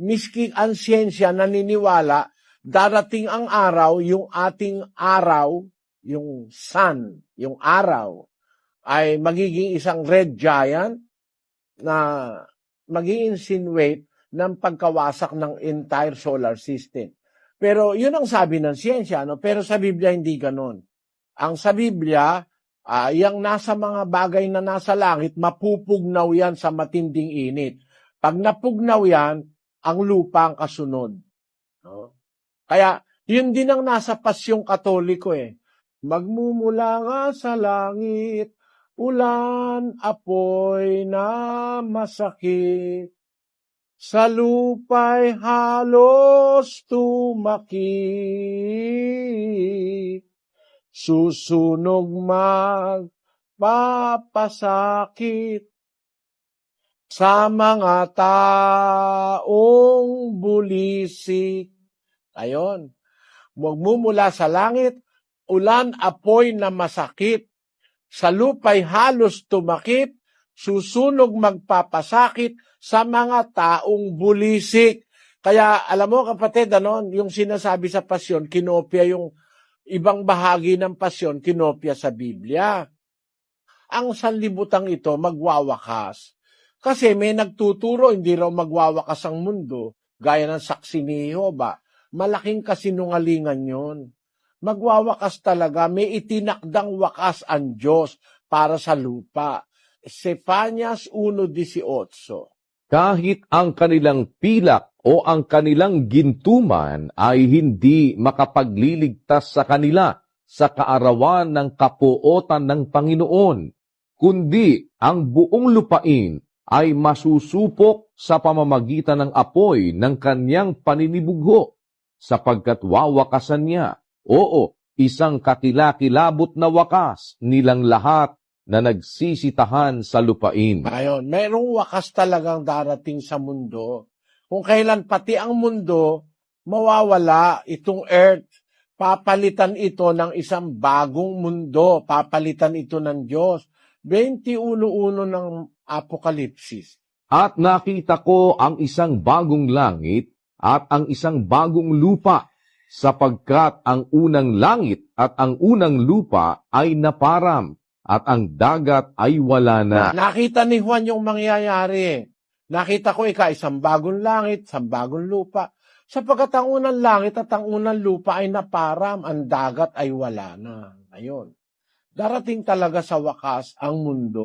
miski ang siyensya naniniwala, darating ang araw, yung ating araw, yung sun, yung araw, ay magiging isang red giant na mag-i-insinuate ng pagkawasak ng entire solar system. Pero yun ang sabi ng siyensya, no? Pero sa Biblia hindi ganon. Ang sa Biblia, yung nasa mga bagay na nasa langit, mapupugnaw yan sa matinding init. Pag napugnaw yan, ang lupa ang kasunod. No? Kaya, yun din ang nasa pasyong Katoliko eh. Magmumula nga sa langit, ulan, apoy na masakit. Sa lupa'y halos tumakip. Susunog magpapasakit sa mga taong bulisik. Ayon, magmumula sa langit, ulan, apoy na masakit. Sa lupa'y halos tumakip, susunog magpapasakit sa mga taong bulisik. Kaya alam mo kapatid, yung sinasabi sa pasyon, kinopya yung ibang bahagi ng pasyon, kinopya sa Biblia. Ang sanlibutang ito magwawakas. Kasi may nagtuturo, hindi raw magwawakas ang mundo, gaya ng saksi ni Jehovah. Malaking kasinungalingan yon. Magwawakas talaga, may itinakdang wakas ang Diyos para sa lupa. Zephanias 1:18. Kahit ang kanilang pilak o ang kanilang gintuman ay hindi makapagliligtas sa kanila sa kaarawan ng kapuotan ng Panginoon, kundi ang buong lupain ay masusupok sa pamamagitan ng apoy ng kanyang paninibugho, sapagkat wawakasan niya, oo, isang kakilakilabot na wakas nilang lahat na nagsisitahan sa lupain. Ayon, mayroong wakas talagang darating sa mundo. Kung kailan pati ang mundo mawawala, itong earth, papalitan ito ng isang bagong mundo, papalitan ito ng Diyos. 21:1 ng Apokalipsis. At nakita ko ang isang bagong langit at ang isang bagong lupa, sapagkat ang unang langit at ang unang lupa ay naparam, at ang dagat ay wala na. Nakita ni Juan yung mangyayari. Nakita ko isang bagong langit, isang bagong lupa. Sapagkat ang unang langit at ang unang lupa ay naparam, ang dagat ay wala na. Ayun. Darating talaga sa wakas ang mundo.